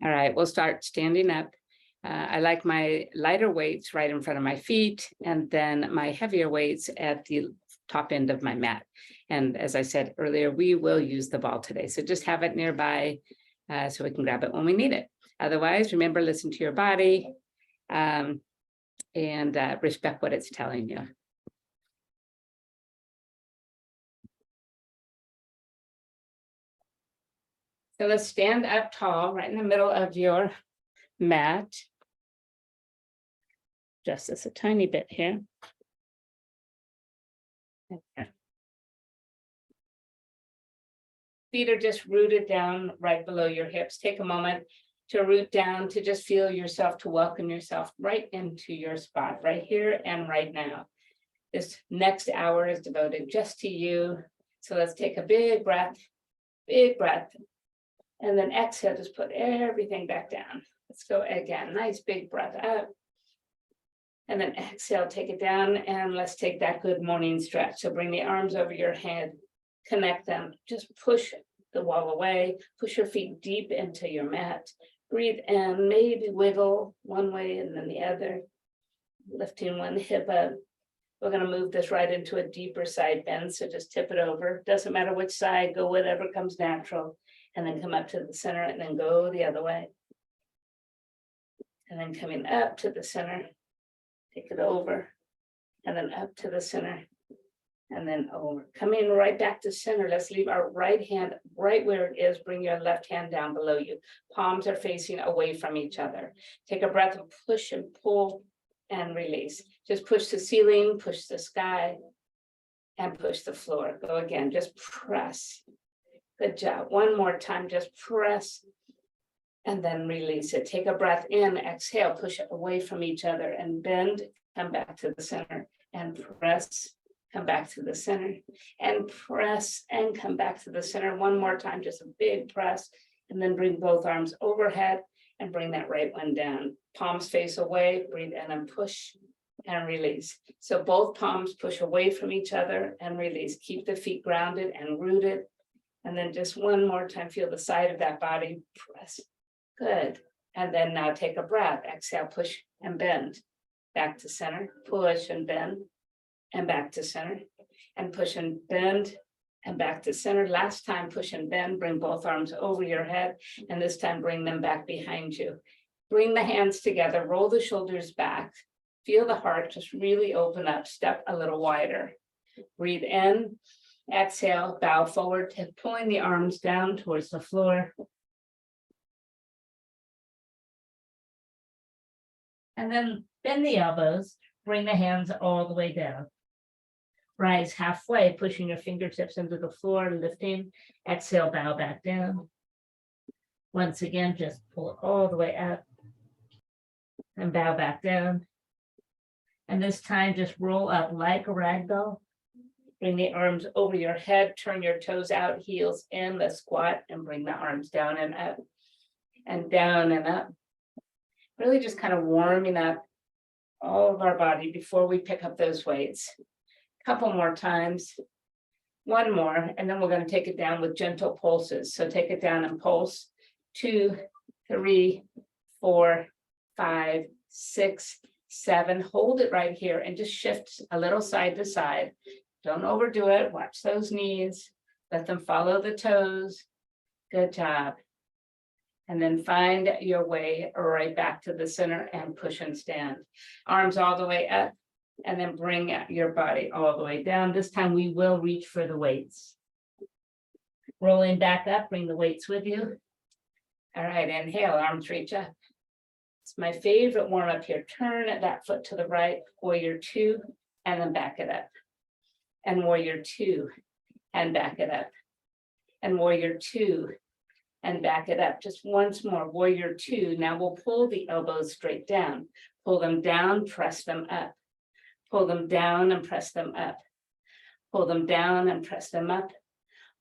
All right, we'll start standing up. I like my lighter weights right in front of my feet, and then my heavier weights at the top end of my mat. And as I said earlier, we will use the ball today. So just have it nearby so we can grab it when we need it. Otherwise, remember, listen to your body and respect what it's telling you. So let's stand up tall right in the middle of your mat. Just this a tiny bit here. Okay. Feet are just rooted down right below your hips. Take a moment to root down, to just feel yourself, to welcome yourself right into your spot, right here and right now. This next hour is devoted just to you. So let's take a big breath, and then exhale, just put everything back down. Let's go again, nice big breath up. And then exhale, take it down, and let's take that good morning stretch. So bring the arms over your head, connect them, just push the wall away, push your feet deep into your mat. Breathe in, maybe wiggle one way and then the other, lifting one hip up. We're going to move this right into a deeper side bend, so just tip it over. Doesn't matter which side, go whatever comes natural, and then come up to the center and then go the other way. And then coming up to the center, take it over, and then up to the center, and then over. Coming right back to center, let's leave our right hand right where it is. Bring your left hand down below you. Palms are facing away from each other. Take a breath and push and pull and release. Just push the ceiling, push the sky, and push the floor. Go again, just press. Good job. One more time, just press. And then release it. Take a breath in, exhale, push it away from each other and bend, come back to the center and press, come back to the center and press and come back to the center. One more time, just a big press, and then bring both arms overhead and bring that right one down. Palms face away, breathe in and push and release. So both palms push away from each other and release. Keep the feet grounded and rooted. And then just one more time, feel the side of that body, press. Good. And then now take a breath. Exhale, push and bend. Back to center. Push and bend. And back to center. And push and bend. And back to center. Last time, push and bend. Bring both arms over your head. And this time, bring them back behind you. Bring the hands together. Roll the shoulders back. Feel the heart just really open up. Step a little wider. Breathe in. Exhale. Bow forward. Pulling the arms down towards the floor. And then bend the elbows, bring the hands all the way down. Rise halfway, pushing your fingertips into the floor, lifting. Exhale, bow back down. Once again, just pull it all the way up and bow back down. And this time, just roll up like a rag doll. Bring the arms over your head, turn your toes out, heels in, let's squat and bring the arms down and up and down and up. Really just kind of warming up all of our body before we pick up those weights. A couple more times, one more, and then we're going to take it down with gentle pulses. So take it down and pulse. 2, 3, 4, 5, 6, 7. Hold it right here and just shift a little side to side. Don't overdo it. Watch those knees. Let them follow the toes. Good job. And then find your way right back to the center and push and stand. Arms all the way up, and then bring your body all the way down. This time we will reach for the weights. Rolling back up, bring the weights with you. All right, inhale, arms reach up. It's my favorite warm up here. Turn that foot to the right, warrior 2, and then back it up. And warrior 2, and back it up. And warrior 2, and back it up. Just once more, warrior 2. Now we'll pull the elbows straight down. Pull them down, press them up. Pull them down and press them up. Pull them down and press them up.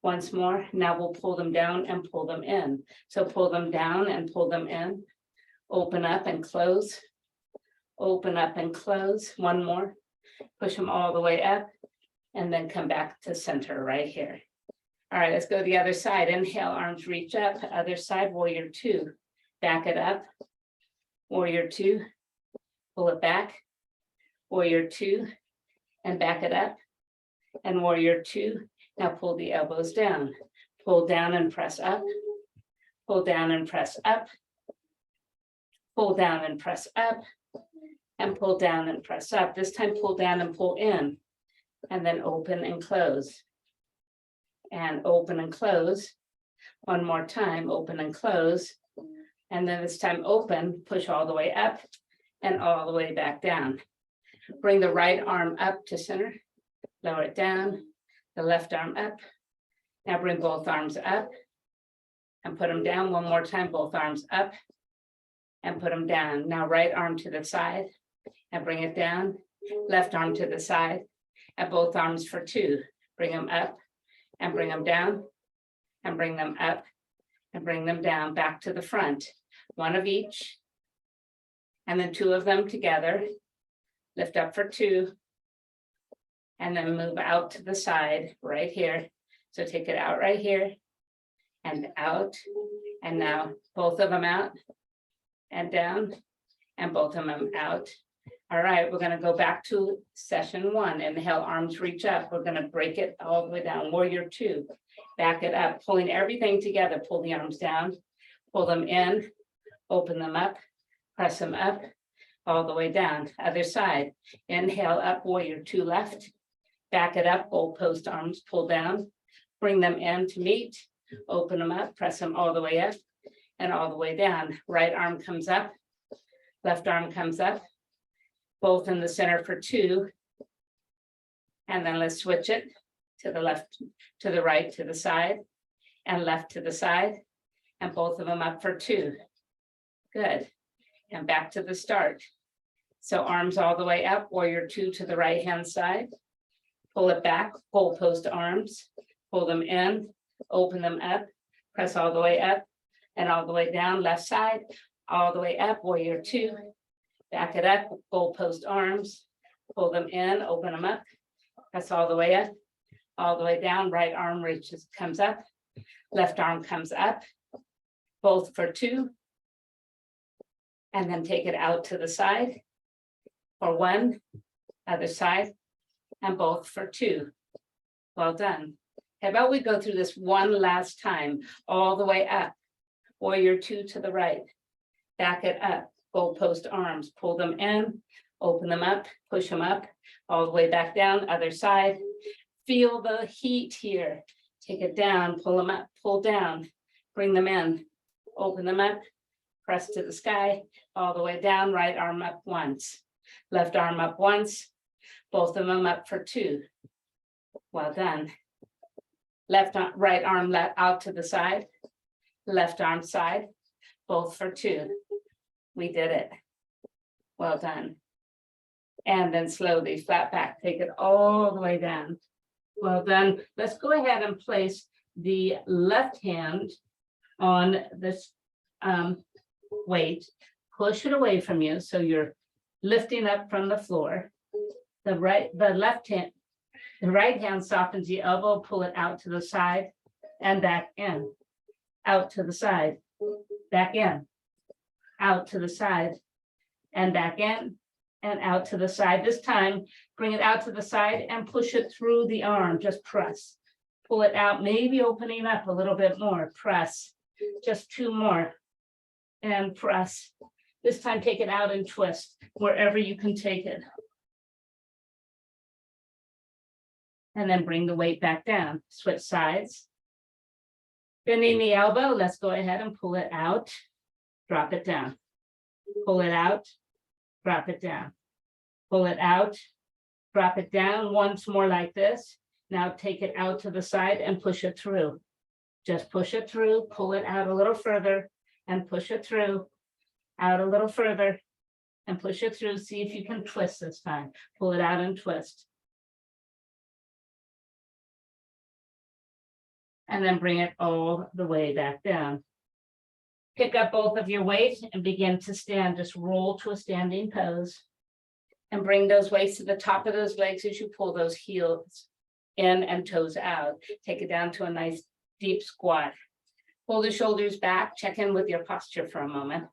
Once more, now we'll pull them down and pull them in. So pull them down and pull them in. Open up and close. Open up and close. One more. Push them all the way up and then come back to center right here. All right, let's go to the other side. Inhale, arms reach up. Other side, warrior 2. back it up, warrior two, pull it back, warrior two, and back it up, and warrior two. Now pull the elbows down, pull down and press up, pull down and press up, pull down and press up, and pull down and press up. This time pull down and pull in, and then open and close. And open and close. One more time, open and close. And then this time open, push all the way up and all the way back down. Bring the right arm up to center, lower it down, the left arm up. Now bring both arms up and put them down. One more time, both arms up and put them down. Now right arm to the side and bring it down, left arm to the side, and both arms for two. Bring them up and bring them down and bring them up and bring them down back to the front. One of each, and then two of them together. Lift up for two, and then move out to the side right here. So take it out right here and out, and now both of them out and down, and both of them out. All right, we're gonna go back to session one. Inhale, arms reach up. We're gonna break it all the way down. Warrior two, back it up, pulling everything together. Pull the arms down, pull them in, open them up, press them up, all the way down. Other side, inhale up, warrior two left, back it up, goal post arms, pull down, bring them in to meet, open them up, press them all the way up and all the way down. Right arm comes up, left arm comes up, both in the center for two. And then let's switch it to the left, to the right, to the side, and left to the side, and both of them up for two. Good. And back to the start. So arms all the way up, warrior two to the right hand side. Pull it back, goal post arms, pull them in, open them up, press all the way up and all the way down, left side, all the way up, warrior two. Back it up, goal post arms, pull them in, open them up, press all the way up, all the way down, right arm reaches, comes up, left arm comes up, both for two. And then take it out to the side for one, other side, and both for two. Well done. How about we go through this one last time, all the way up, warrior two to the right, back it up, goal post arms, pull them in, open them up, push them up, all the way back down, other side. Feel the heat here. Take it down, pull them up, pull down, bring them in, open them up, press to the sky, all the way down, right arm up once, left arm up once, both of them up for two. Well done. Left arm, right arm out to the side, left arm side, both for two. We did it. Well done. And then slowly flat back, take it all the way down. Well done. Let's go ahead and place the left hand on this weight, push it away from you. So you're lifting up from the floor. The right hand softens the elbow, pull it out to the side and back in, out to the side, back in, out to the side and back in and out to the side. This time, bring it out to the side and push it through the arm. Just press, pull it out, maybe opening up a little bit more, press, just two more and press. This time, take it out and twist wherever you can take it. And then bring the weight back down, switch sides. Bending the elbow, let's go ahead and pull it out, drop it down. Pull it out, drop it down. Pull it out, drop it down. Once more like this. Now take it out to the side and push it through. Just push it through, pull it out a little further and push it through, out a little further and push it through. See if you can twist this time. Pull it out and twist. And then bring it all the way back down. Pick up both of your weights and begin to stand. Just roll to a standing pose. And bring those weights to the top of those legs as you pull those heels in and toes out. Take it down to a nice deep squat. Pull the shoulders back, check in with your posture for a moment,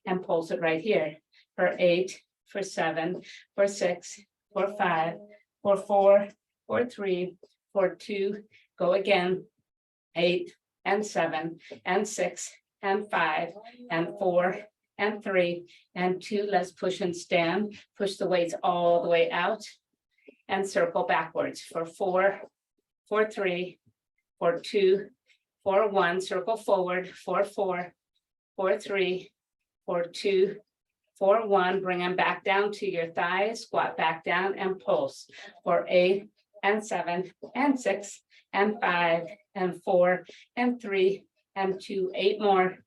and pulse it right here. For 8, for 7, for 6, for 5, for 4, for 3, for 2, go again. 8 and 7 and 6 and 5 and 4 and 3 and 2. Let's push and stand. Push the weights all the way out and circle backwards for 4, for 3, for 2, for 1. Circle forward for 4, for 3, for 2, for 1. Bring them back down to your thighs. Squat back down and pulse for 8 and 7 and 6 and 5 and 4 and 3 and 2. 8 more.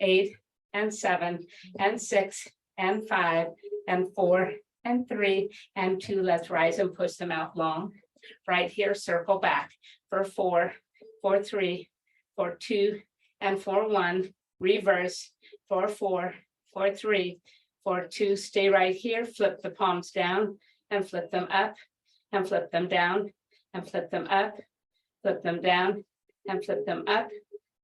8 and 7 and 6 and 5 and 4 and 3 and 2. Let's rise and push them out long. Right here, circle back for 4, for 3, for 2, and for 1. Reverse for 4, for 3, for 2. Stay right here. Flip the palms down and flip them up and flip them down and flip them up, flip them down and flip them up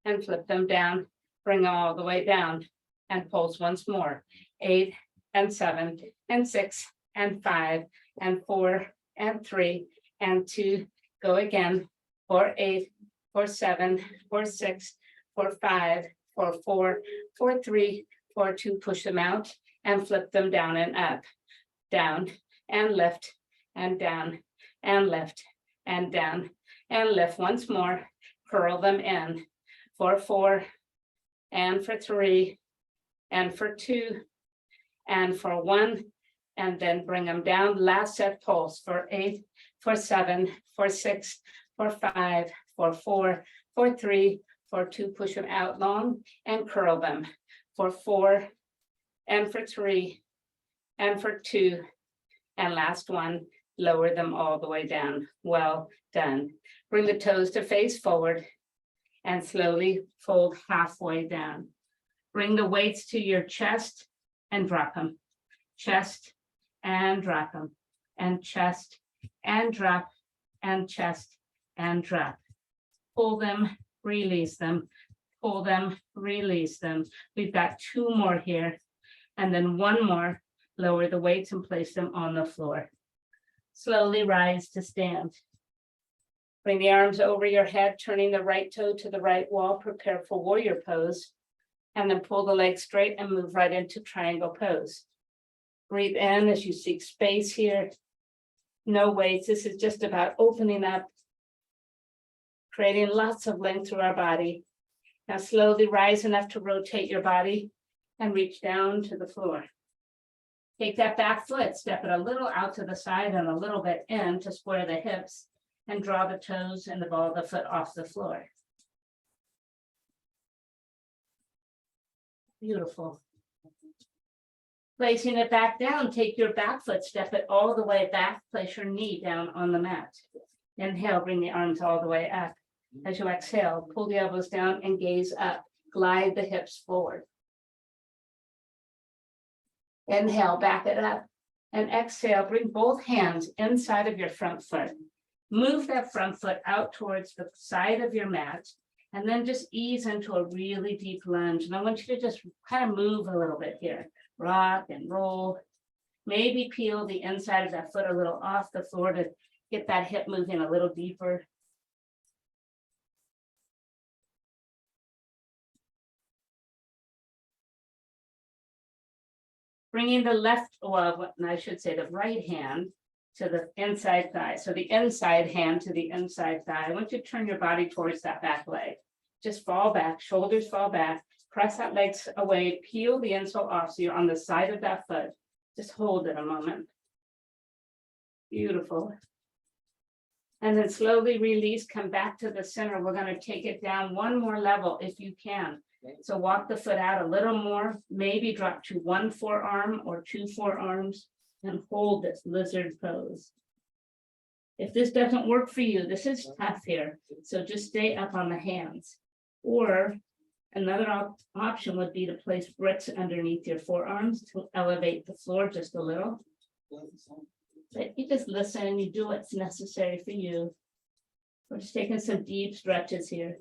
and flip them down. Bring all the way down and pulse once more. 8 and 7 and 6 and 5 and 4 and 3 and 2. Go again for 8, for 7, for 6, for 5, for 4, for 3, for 2. Push them out and flip them down and up, down and lift and down and lift and down and lift once more. Curl them in for 4 and for 3 and for 2 and for 1, and then bring them down. Last set pulse for 8, for 7, for 6, for 5, for 4, for 3, for 2. Push them out long and curl them for 4 and for 3 and for 2, and last one, lower them all the way down. Well done. Bring the toes to face forward and slowly fold halfway down. Bring the weights to your chest and drop them. Chest and drop them, and chest and drop, and chest and drop. Pull them, release them, pull them, release them. We've got 2 more here, and then 1 more. Lower the weights and place them on the floor. Slowly rise to stand. Bring the arms over your head, turning the right toe to the right wall. Prepare for warrior pose, and then pull the legs straight and move right into triangle pose. Breathe in as you seek space here. No weights. This is just about opening up, creating lots of length through our body. Now slowly rise enough to rotate your body and reach down to the floor. Take that back foot, step it a little out to the side and a little bit in to square the hips, and draw the toes and the ball of the foot off the floor. Beautiful. Placing it back down, take your back foot, step it all the way back, place your knee down on the mat. Inhale, bring the arms all the way up. As you exhale, pull the elbows down and gaze up. Glide the hips forward. Inhale, back it up. And exhale, bring both hands inside of your front foot. Move that front foot out towards the side of your mat, and then just ease into a really deep lunge. And I want you to just kind of move a little bit here. Rock and roll. Maybe peel the inside of that foot a little off the floor to get that hip moving a little deeper. Bringing the left, well, I should say the right hand to the inside thigh. So the inside hand to the inside thigh. I want you to turn your body towards that back leg. Just fall back, shoulders fall back, press that leg away, peel the insole off so you're on the side of that foot. Just hold it a moment. Beautiful. And then slowly release, come back to the center. We're going to take it down 1 more level if you can. So walk the foot out a little more, maybe drop to 1 forearm or 2 forearms and hold this lizard pose. If this doesn't work for you, this is tough here. So just stay up on the hands. Or another option would be to place bricks underneath your forearms to elevate the floor just a little. But you just listen, you do what's necessary for you. We're just taking some deep stretches here.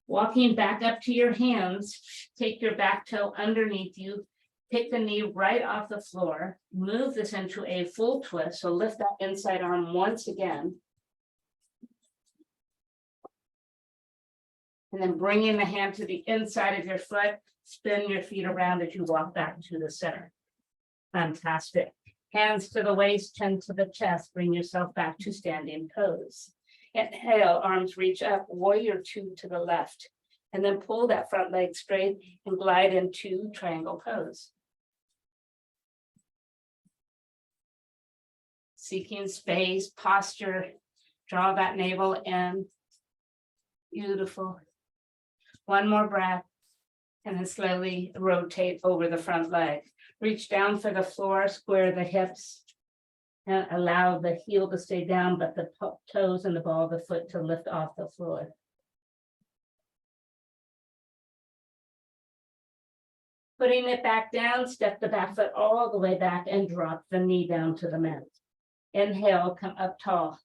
Walking back up to your hands, take your back toe underneath you, pick the knee right off the floor, move this into a full twist. So lift that inside arm once again. And then bringing the hand to the inside of your foot, spin your feet around as you walk back to the center. Fantastic. Hands to the waist, chin to the chest, bring yourself back to standing pose. Inhale, arms reach up, warrior two to the left, and then pull that front leg straight and glide into triangle pose. Seeking space, posture, draw that navel in. Beautiful. One more breath, and then slowly rotate over the front leg. Reach down for the floor, square the hips, and allow the heel to stay down, but the toes and the ball of the foot to lift off the floor. Putting it back down, step the back foot all the way back and drop the knee down to the mat. Inhale, come up tall.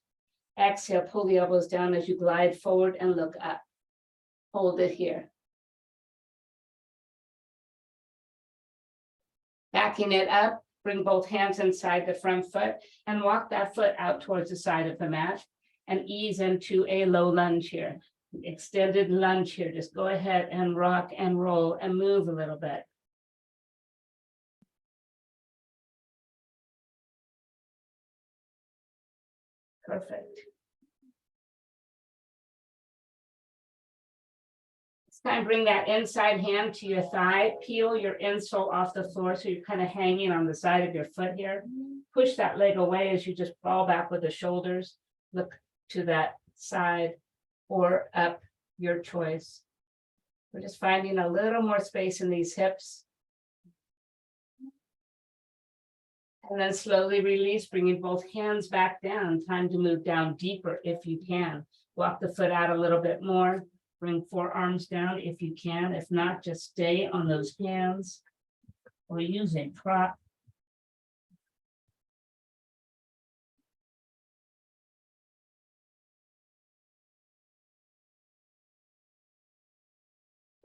Exhale, pull the elbows down as you glide forward and look up. Hold it here. Backing it up, bring both hands inside the front foot and walk that foot out towards the side of the mat and ease into a low lunge here. Extended lunge here. Just go ahead and rock and roll and move a little bit. Perfect. This time, bring that inside hand to your thigh. Peel your insole off the floor so you're kind of hanging on the side of your foot here. Push that leg away as you just fall back with the shoulders. Look to that side or up, your choice. We're just finding a little more space in these hips. And then slowly release, bringing both hands back down. Time to move down deeper if you can. Walk the foot out a little bit more. Bring forearms down if you can. If not, just stay on those hands or use a prop.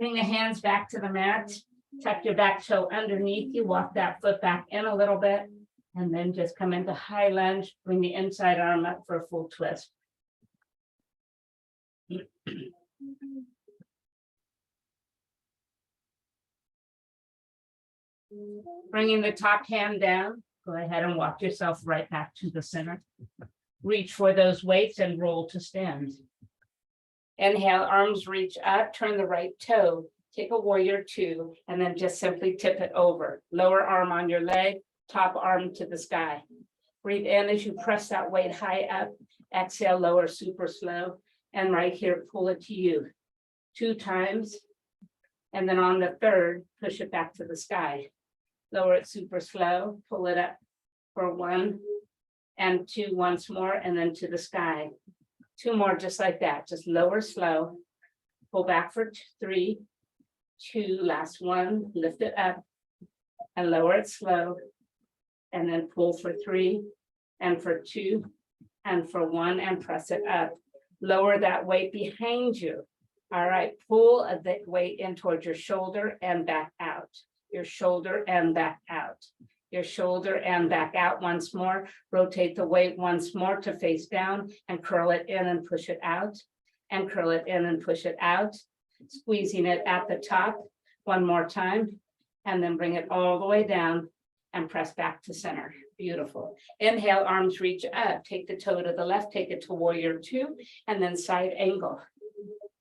Bring the hands back to the mat. Tuck your back toe underneath you. Walk that foot back in a little bit. And then just come into high lunge. Bring the inside arm up for a full twist. Bringing the top hand down. Go ahead and walk yourself right back to the center. Reach for those weights and roll to stand. Inhale, arms reach up, turn the right toe, take a warrior two, and then just simply tip it over. Lower arm on your leg, top arm to the sky. Breathe in as you press that weight high up. Exhale, lower super slow. And right here, pull it to you 2 times. And then on the third, push it back to the sky. Lower it super slow, pull it up for 1 and 2 once more, and then to the sky. 2 more just like that, just lower slow, pull back for 3, 2, last 1, lift it up and lower it slow, and then pull for 3 and for 2 and for 1 and press it up. Lower that weight behind you. All right, pull the weight in towards your shoulder and back out. Your shoulder and back out. Your shoulder and back out once more. Rotate the weight once more to face down and curl it in and push it out. And curl it in and push it out. Squeezing it at the top 1 more time. And then bring it all the way down and press back to center. Beautiful. Inhale, arms reach up. Take the toe to the left, take it to warrior two, and then side angle.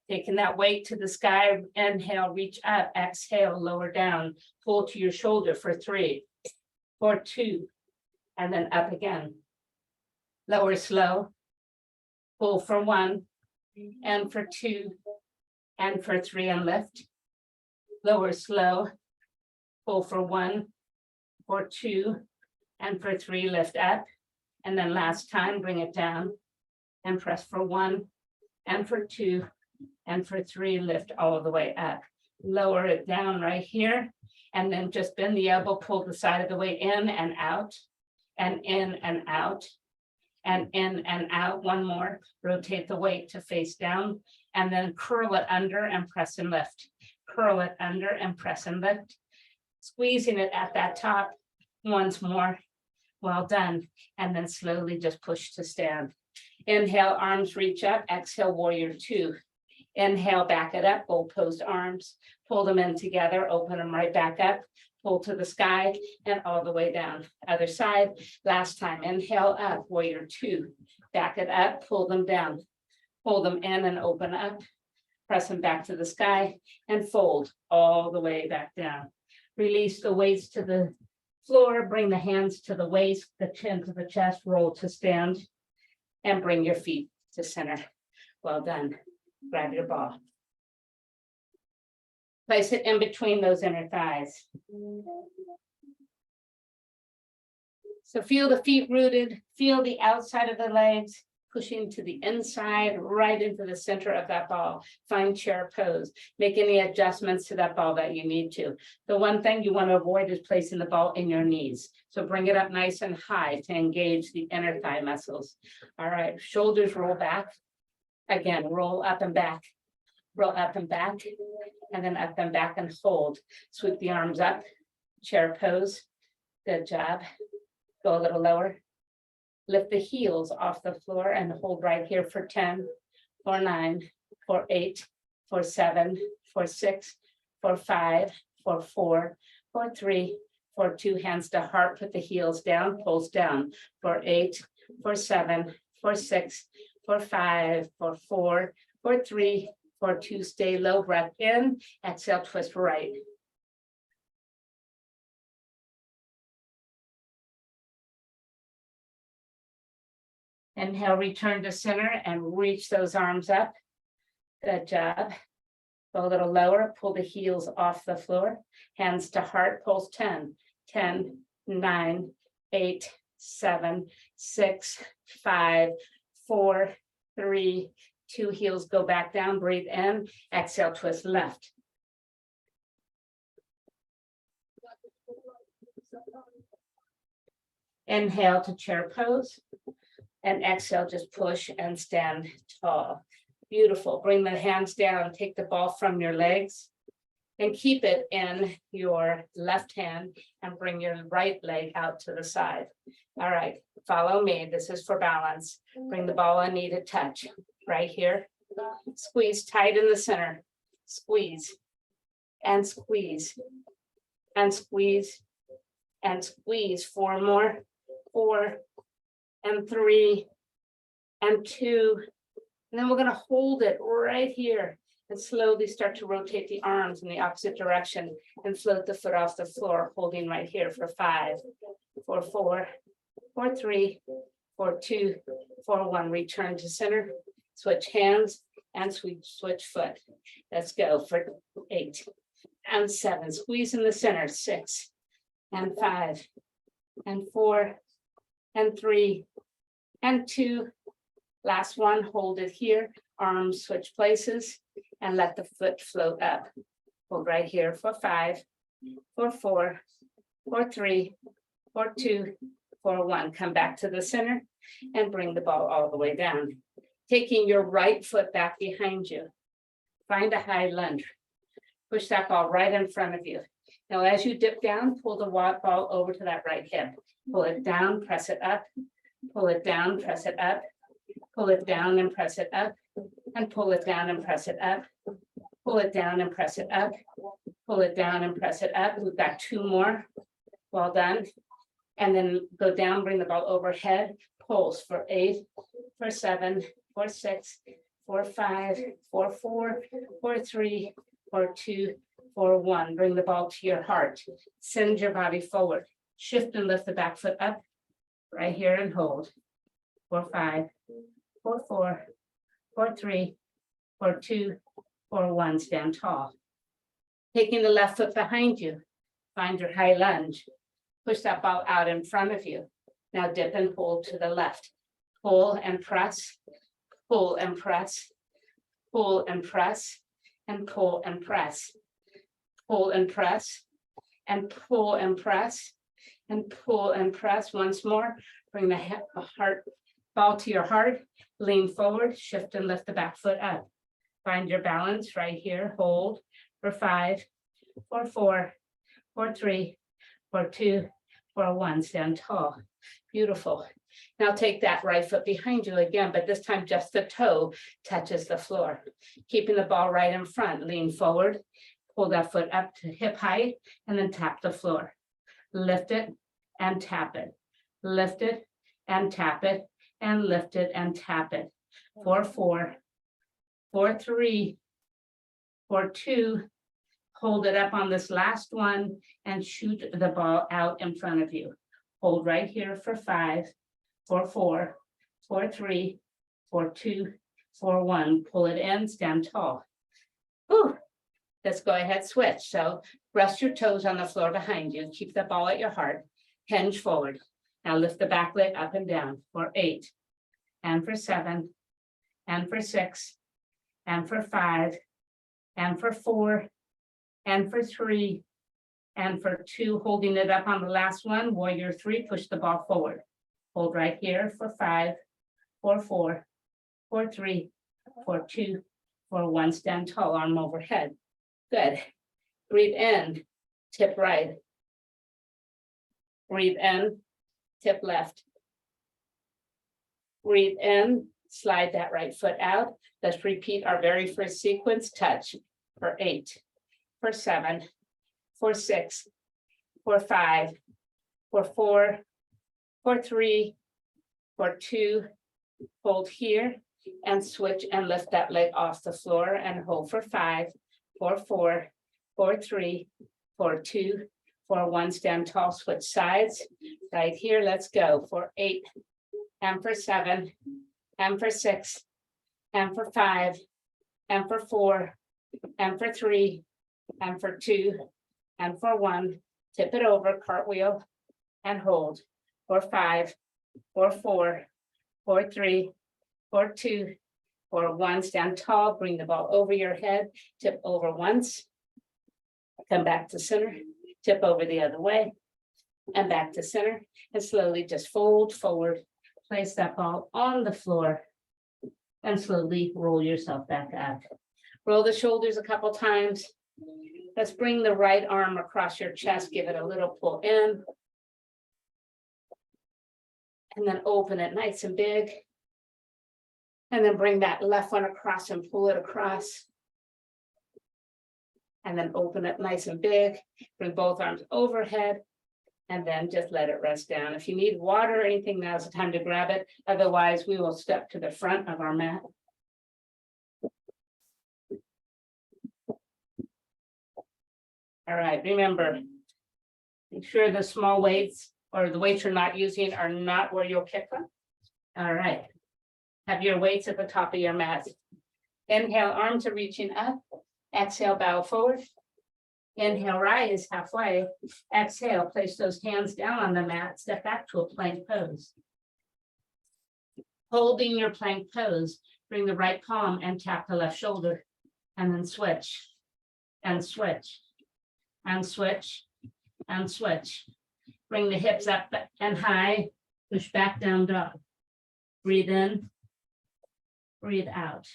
Taking that weight to the sky, inhale, reach up, exhale, lower down, pull to your shoulder for 3, for 2, and then up again. Lower slow, pull for 1, and for 2, and for 3, and lift. Lower slow, pull for 1, for 2, and for 3, lift up. And then last time, bring it down and press for 1, and for 2, and for 3, lift all the way up. Lower it down right here, and then just bend the elbow, pull the side of the weight in and out, and in and out, and in and out. 1 more. Rotate the weight to face down and then curl it under and press and lift. Curl it under and press and lift. Squeezing it at that top once more. Well done. And then slowly just push to stand. Inhale, arms reach up. Exhale, warrior two. Inhale, back it up, goal post arms. Pull them in together, open them right back up. Pull to the sky and all the way down. Other side, last time. Inhale up, warrior two. Back it up, pull them down. Pull them in and open up. Press them back to the sky and fold all the way back down. Release the weights to the floor, bring the hands to the waist, the chin to the chest, roll to stand, and bring your feet to center. Well done. Grab your ball. Place it in between those inner thighs. So feel the feet rooted, feel the outside of the legs, pushing to the inside, right into the center of that ball. Find chair pose. Make any adjustments to that ball that you need to. The one thing you want to avoid is placing the ball in your knees. So bring it up nice and high to engage the inner thigh muscles. All right, shoulders roll back. Again, roll up and back. Roll up and back, and then up and back and hold. Sweep the arms up, chair pose. Good job. Go a little lower. Lift the heels off the floor and hold right here for 10, for 9, for 8, for 7, for 6, for 5, for 4, for 3, for 2, hands to heart, put the heels down, pulls down, for 8, for 7, for 6, for 5, for 4, for 3, for 2, stay low, breath in, exhale, twist right. Inhale, return to center and reach those arms up. Good job. Go a little lower, pull the heels off the floor, hands to heart, pulse 10, 10, 9, 8, 7, 6, 5, 4, 3, 2, heels go back down, breathe in, exhale, twist left. Inhale to chair pose, and exhale, just push and stand tall. Beautiful. Bring the hands down, take the ball from your legs, and keep it in your left hand, and bring your right leg out to the side. All right, follow me. This is for balance. Bring the ball a knee to touch. Right here, squeeze tight in the center, squeeze, and squeeze, and squeeze, and squeeze. 4 more, 4, and 3, and 2, and then we're going to hold it right here and slowly start to rotate the arms in the opposite direction and float the foot off the floor, holding right here for 5, for 4, for 3, for 2, for 1, return to center. Switch hands and switch foot. Let's go for 8 and 7. Squeeze in the center. 6 and 5 and 4 and 3 and 2. Last one. Hold it here. Arms switch places and let the foot float up. Hold right here for 5, for 4, for 3, for 2, for 1. Come back to the center and bring the ball all the way down. Taking your right foot back behind you. Find a high lunge. Push that ball right in front of you. Now, as you dip down, pull the ball over to that right hip. Pull it down, press it up. Pull it down, press it up. Pull it down and press it up. And pull it down and press it up. Pull it down and press it up. Pull it down and press it up. We've got 2 more. Well done. And then go down, bring the ball overhead. Pulse for 8, for 7, for 6, for 5, for 4, for 3, for 2, for 1. Bring the ball to your heart. Send your body forward. Shift and lift the back foot up. Right here and hold. For 5, for 4, for 3, for 2, for 1. Stand tall. Taking the left foot behind you. Find your high lunge. Push that ball out in front of you. Now dip and pull to the left. Pull and press. Pull and press. Pull and press. And pull and press. Pull and press. And pull and press. And pull and press. Once more. Bring the heart ball to your heart. Lean forward. Shift and lift the back foot up. Find your balance right here. Hold for 5, for 4, for 3, for 2, for 1. Stand tall. Beautiful. Now take that right foot behind you again, but this time just the toe touches the floor. Keeping the ball right in front. Lean forward. Pull that foot up to hip height and then tap the floor. Lift it and tap it. Lift it and tap it and lift it and tap it. For 4, for 3, for 2, hold it up on this last one and shoot the ball out in front of you. Hold right here for 5, for 4, for 3, for 2, for 1. Pull it in, stand tall. Whew. Let's go ahead, switch. So rest your toes on the floor behind you. Keep the ball at your heart. Hinge forward. Now lift the back leg up and down for 8, and for 7, and for 6, and for 5, and for 4, and for 3, and for 2, holding it up on the last one. Warrior 3, push the ball forward. Hold right here for 5, for 4, for 3, for 2, for 1. Stand tall, arm overhead. Good. Breathe in, tip right. Breathe in, tip left. Breathe in, slide that right foot out. Let's repeat our very first sequence. Touch for 8, for 7, for 6, for 5, for 4, for 3, for 2, hold here and switch and lift that leg off the floor and hold for 5, for 4, for 3, for 2, for 1. Stand tall, switch sides. Right here, let's go for 8, and for 7, and for 6, and for 5, and for 4, and for 3, and for 2, and for 1. Tip it over, cartwheel, and hold for 5, for 4, for 3, for 2, for 1. Stand tall, bring the ball over your head, tip over once, come back to center, tip over the other way, and back to center, and slowly just fold forward, place that ball on the floor, and slowly roll yourself back up. Roll the shoulders a couple times. Let's bring the right arm across your chest, give it a little pull in, and then open it nice and big. And then bring that left one across and pull it across. And then open it nice and big. Bring both arms overhead. And then just let it rest down. If you need water or anything, now's the time to grab it. Otherwise, we will step to the front of our mat. All right, remember, make sure the small weights or the weights you're not using are not where you'll kick them. All right. Have your weights at the top of your mat. Inhale, arms are reaching up. Exhale, bow forward. Inhale, rise halfway. Exhale, place those hands down on the mat. Step back to a plank pose. Holding your plank pose, bring the right palm and tap the left shoulder. And then switch, and switch, and switch, and switch. Bring the hips up and high. Push back, down dog. Breathe in. Breathe out.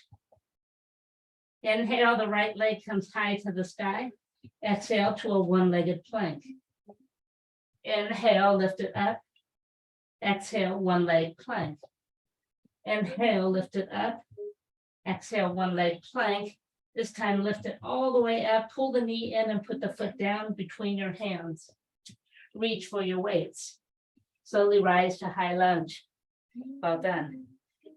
Inhale, the right leg comes high to the sky. Exhale to a one-legged plank. Inhale, lift it up. Exhale, one leg plank. Inhale, lift it up. Exhale, one leg plank. This time, lift it all the way up. Pull the knee in and put the foot down between your hands. Reach for your weights. Slowly rise to high lunge. Well done.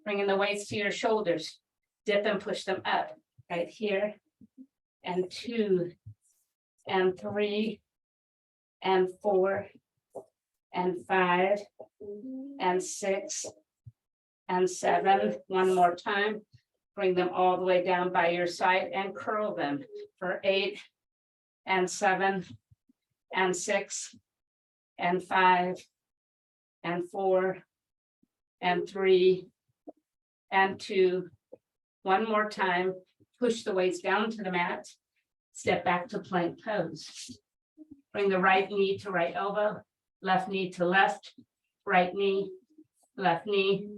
Bringing the weights to your shoulders. Dip and push them up. Right here. And 2, and 3, and 4, and 5, and 6, and 7. One more time. Bring them all the way down by your side and curl them for 8, and 7, and 6, and 5, and 4, and 3, and 2. One more time. Push the weights down to the mat. Step back to plank pose. Bring the right knee to right elbow, left knee to left, right knee, left knee,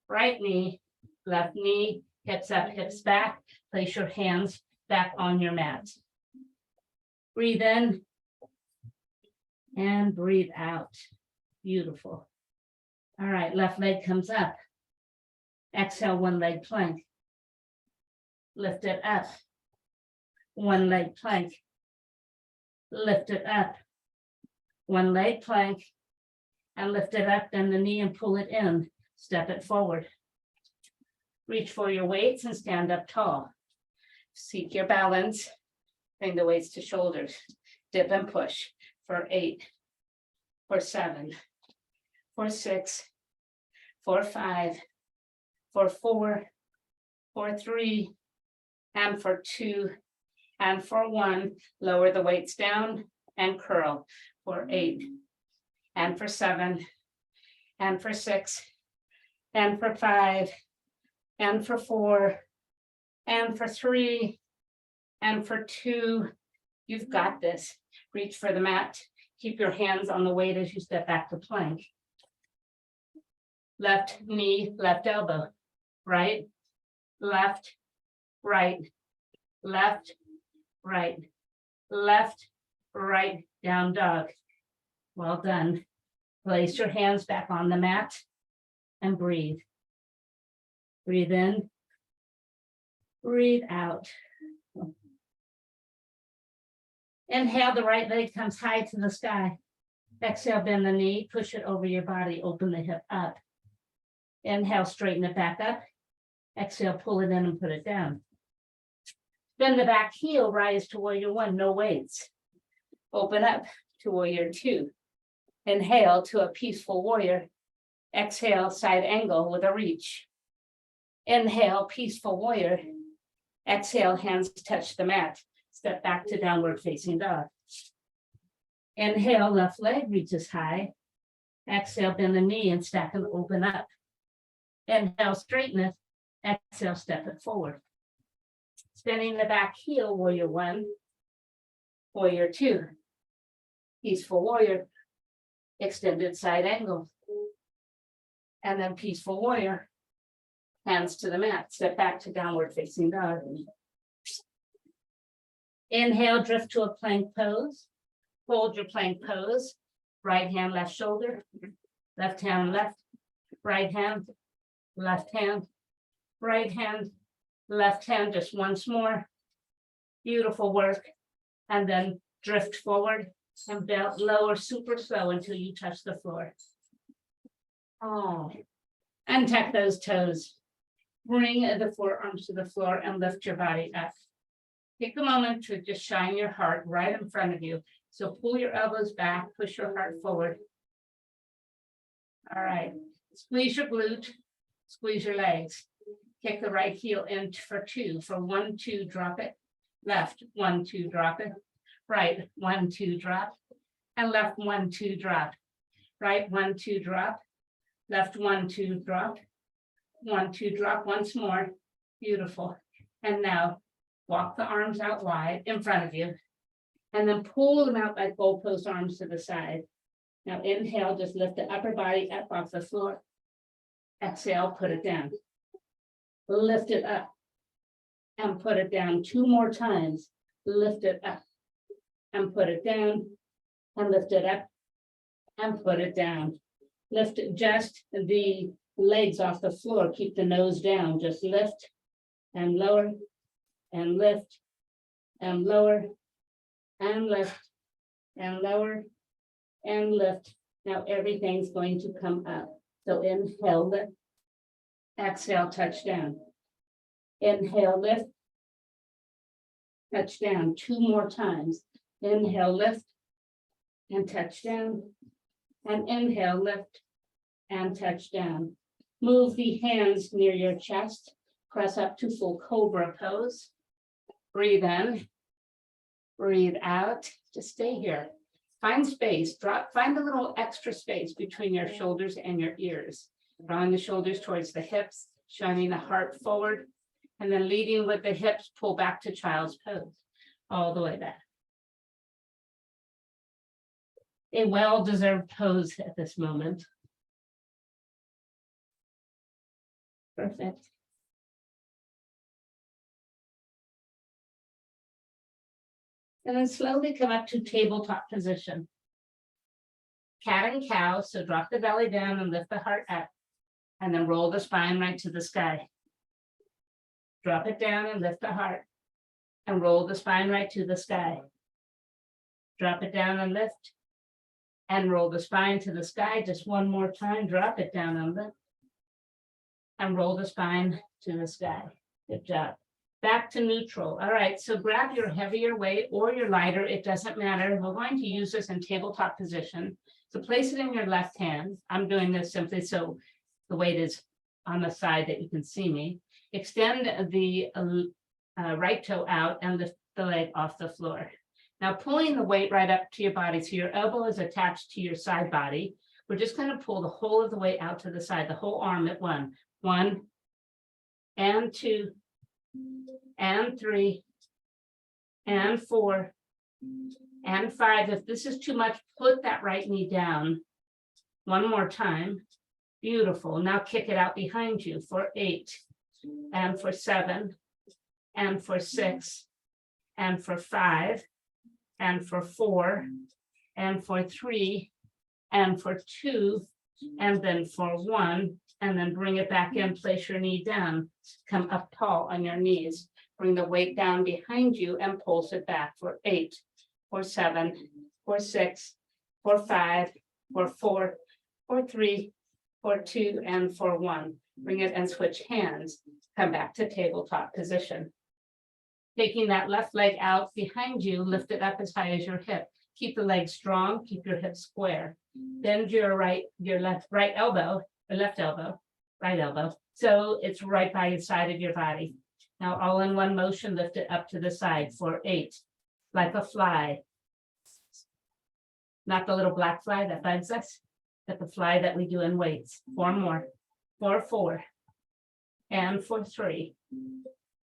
right knee, left knee, hips up, hips back. Place your hands back on your mat. Breathe in and breathe out. Beautiful. All right, left leg comes up. Exhale, one leg plank. Lift it up. One leg plank. Lift it up. One leg plank and lift it up, bend the knee and pull it in. Step it forward. Reach for your weights and stand up tall. Seek your balance. Bring the weights to shoulders. Dip and push for 8, for 7, for 6, for 5, for 4, for 3, and for 2, and for 1. Lower the weights down and curl for 8, and for 7, and for 6, and for 5, and for 4, and for 3, and for 2. You've got this. Reach for the mat. Keep your hands on the weight as you step back to plank. Left knee, left elbow. Right, left, right, left, right, left, right, down dog. Well done. Place your hands back on the mat and breathe. Breathe in, breathe out. Inhale, the right leg comes high to the sky. Exhale, bend the knee, push it over your body, open the hip up. Inhale, straighten it back up. Exhale, pull it in and put it down. Bend the back heel, rise to warrior 1, no weights. Open up to warrior 2. Inhale to a peaceful warrior. Exhale, side angle with a reach. Inhale, peaceful warrior. Exhale, hands touch the mat. Step back to downward facing dog. Inhale, left leg reaches high. Exhale, bend the knee and stack and open up. Inhale, straighten it. Exhale, step it forward. Spinning the back heel, warrior 1, warrior 2. Peaceful warrior, extended side angle. And then peaceful warrior, hands to the mat. Step back to downward facing dog. Inhale, drift to a plank pose. Hold your plank pose. Right hand, left shoulder. Left hand, left. Right hand, left hand. Right hand, left hand. Just once more. Beautiful work. And then drift forward and belt lower super slow until you touch the floor. Oh, and tuck those toes. Bring the forearms to the floor and lift your body up. Take a moment to just shine your heart right in front of you. So pull your elbows back, push your heart forward. All right, squeeze your glute, squeeze your legs. Kick the right heel in for 2. For 1, 2, drop it. Left, 1, 2, drop it. Right, 1, 2, drop. And left, 1, 2, drop. Right, 1, 2, drop. Left, 1, 2, drop. 1, 2, drop once more. Beautiful. And now walk the arms out wide in front of you. And then pull them out like goalpost arms to the side. Now inhale, just lift the upper body up off the floor. Exhale, put it down. Lift it up and put it down 2 more times. Lift it up and put it down and lift it up and put it down. Lift just the legs off the floor. Keep the nose down. Just lift and lower and lift and lower and lift and lower and lift. Now everything's going to come up. So inhale, lift. Exhale, touch down. Inhale, lift. Touch down 2 more times. Inhale, lift and touch down. And inhale, lift and touch down. Move the hands near your chest. Press up to full cobra pose. Breathe in. Breathe out. Just stay here. Find space. Find a little extra space between your shoulders and your ears. Drawing the shoulders towards the hips, shining the heart forward, and then leading with the hips, pull back to child's pose, all the way back. A well-deserved pose at this moment. Perfect. And then slowly come up to tabletop position. Cat and cow, so drop the belly down and lift the heart up. And then roll the spine right to the sky. Drop it down and lift the heart. And roll the spine right to the sky. Drop it down and lift. And roll the spine to the sky. Just one more time. Drop it down and lift. And roll the spine to the sky. Good job. Back to neutral. All right, so grab your heavier weight or your lighter. It doesn't matter. We're going to use this in tabletop position. So place it in your left hand. I'm doing this simply so the weight is on the side that you can see me. Extend the right toe out and lift the leg off the floor. Now pulling the weight right up to your body, so your elbow is attached to your side body. We're just going to pull the whole of the weight out to the side, the whole arm at one. 1 and 2 and 3 and 4 and 5. If this is too much, put that right knee down. One more time. Beautiful. Now kick it out behind you for 8 and for 7 and for 6 and for 5 and for 4 and for 3 and for 2 and then for 1, and then bring it back in, place your knee down, come up tall on your knees, bring the weight down behind you and pulse it back for 8, for 7, for 6, for 5, for 4, for 3, for 2, and for 1. Bring it and switch hands, come back to tabletop position. Taking that left leg out behind you, lift it up as high as your hip. Keep the leg strong, keep your hips square. Bend your right elbow, right elbow. So it's right by the side of your body. Now all in one motion, lift it up to the side for 8, like a fly. Not the little black fly that bugs us, but the fly that we do in weights. 4 more, for 4, and for 3,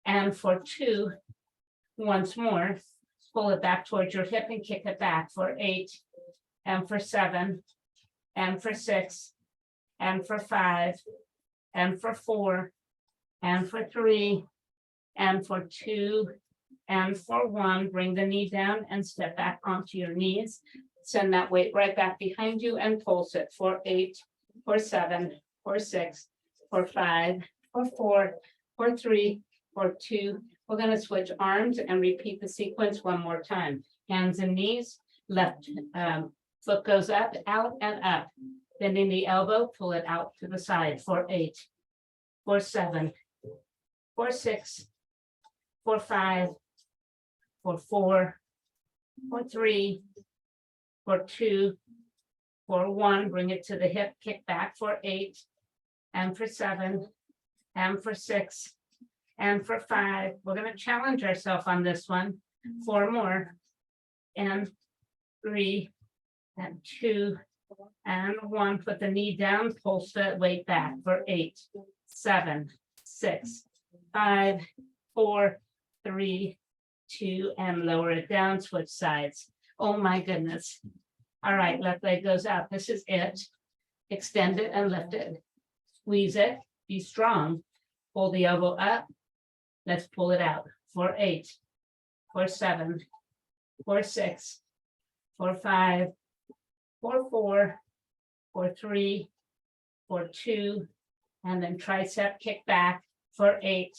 and for 2, once more. Pull it back towards your hip and kick it back for 8, and for 7, and for 6, and for 5, and for 4, and for 3, and for 2, and for 1. Bring the knee down and step back onto your knees. Send that weight right back behind you and pulse it for 8, for 7, for 6, for 5, for 4, for 3, for 2. We're going to switch arms and repeat the sequence one more time. Hands and knees, left foot goes up, out, and up. Bending the elbow, pull it out to the side for 8, for 7, for 6, for 5, for 4, for 3, for 2, for 1. Bring it to the hip, kick back for 8, and for 7, and for 6, and for 5. We're going to challenge ourselves on this one. 4 more, and 3, and 2, and 1. Put the knee down, pulse the weight back for 8, 7, 6, 5, 4, 3, 2, and lower it down, switch sides. Oh my goodness. All right, left leg goes out. This is it. Extend it and lift it. Squeeze it, be strong. Pull the elbow up. Let's pull it out for 8, for 7, for 6, for 5, for 4, for 3, for 2, and then tricep kick back for 8,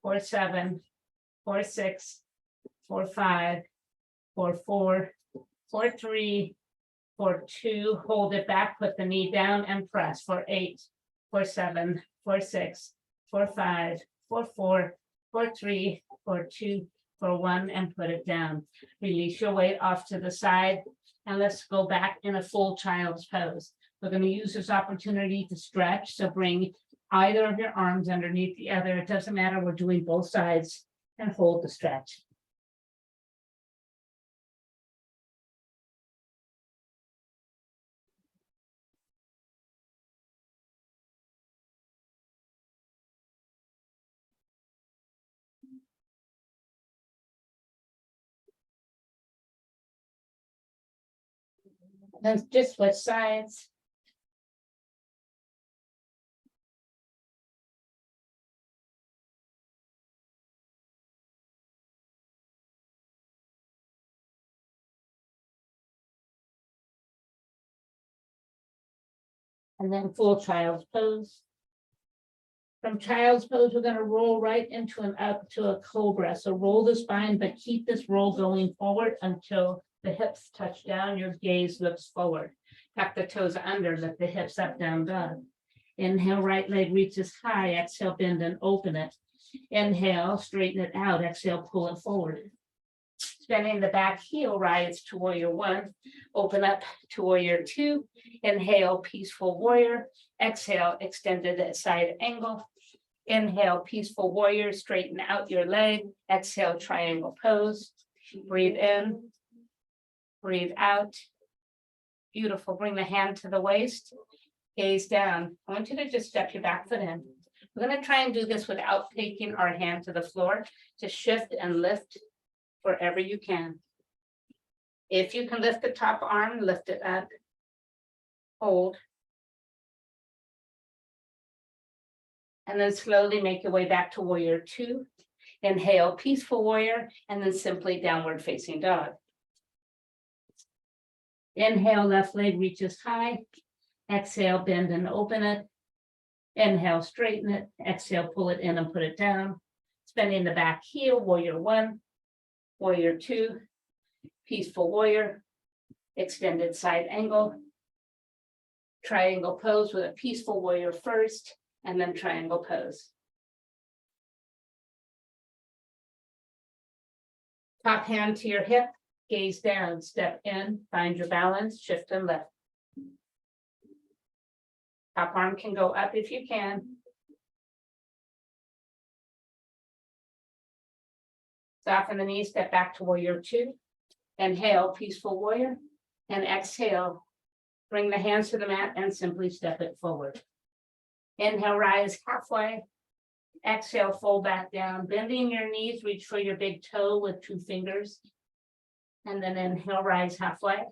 for 7, for 6, for 5, for 4, for 3, for 2, hold it back, put the knee down and press for 8, for 7, for 6, for 5, for 4, for 3, for 2, for 1, and put it down. Release your weight off to the side, and let's go back in a full child's pose. We're going to use this opportunity to stretch, so bring either of your arms underneath the other. It doesn't matter, we're doing both sides, and hold the stretch. Then just switch sides. And then full child's pose. From child's pose, we're gonna roll right into an up to a cobra. So roll the spine, but keep this roll going forward until the hips touch down, your gaze looks forward. Tuck the toes under, lift the hips up, down dog. Inhale, right leg reaches high, exhale, bend and open it. Inhale, straighten it out, exhale, pull it forward. Bending the back heel, rise to warrior one, open up to warrior two, inhale, peaceful warrior, exhale, extended side angle, inhale, peaceful warrior, straighten out your leg, exhale, triangle pose, breathe in, breathe out, beautiful, bring the hand to the waist, gaze down. I want you to just step your back foot in. We're gonna try and do this without taking our hand to the floor, just shift and lift wherever you can. If you can lift the top arm, lift it up, hold. And then slowly make your way back to warrior two. Inhale, peaceful warrior, and then simply downward facing dog. Inhale, left leg reaches high. Exhale, bend and open it. Inhale, straighten it. Exhale, pull it in and put it down. Bending the back heel, warrior one. Warrior two, peaceful warrior, extended side angle, triangle pose with a peaceful warrior first, and then triangle pose. Top hand to your hip, gaze down, step in, find your balance, shift and lift. Top arm can go up if you can. Soften the knees, step back to warrior two. Inhale, peaceful warrior, and exhale. Bring the hands to the mat and simply step it forward. Inhale, rise halfway. Exhale, fold back down, bending your knees, reach for your big toe with two fingers. And then inhale, rise halfway.